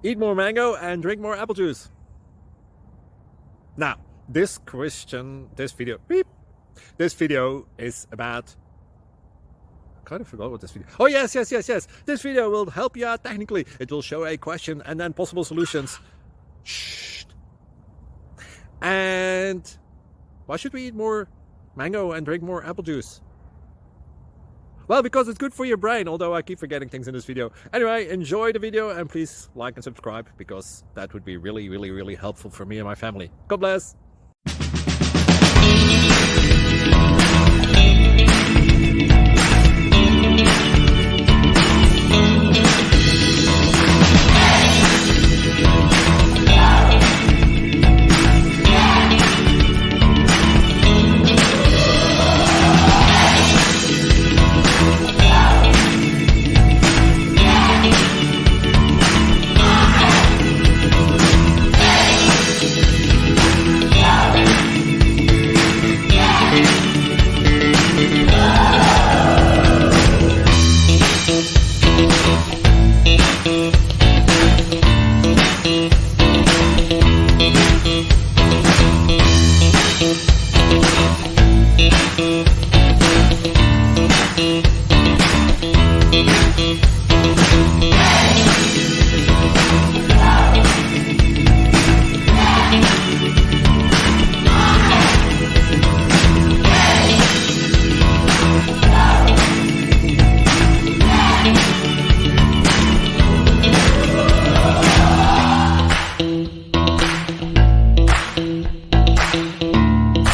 Eat more mango and drink more apple juice. Now, this video is about... I kind of forgot what this video... Oh, yes. This video will help you out technically. It will show a question and then possible solutions. Shh. And why should we eat more mango and drink more apple juice? Well, because it's good for your brain, although I keep forgetting things in this video. Anyway, enjoy the video and please like and subscribe, because that would be really helpful for me and my family. God bless!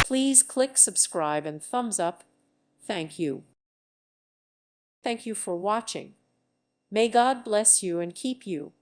Please click subscribe and thumbs up. Thank you. Thank you for watching. May God bless you and keep you.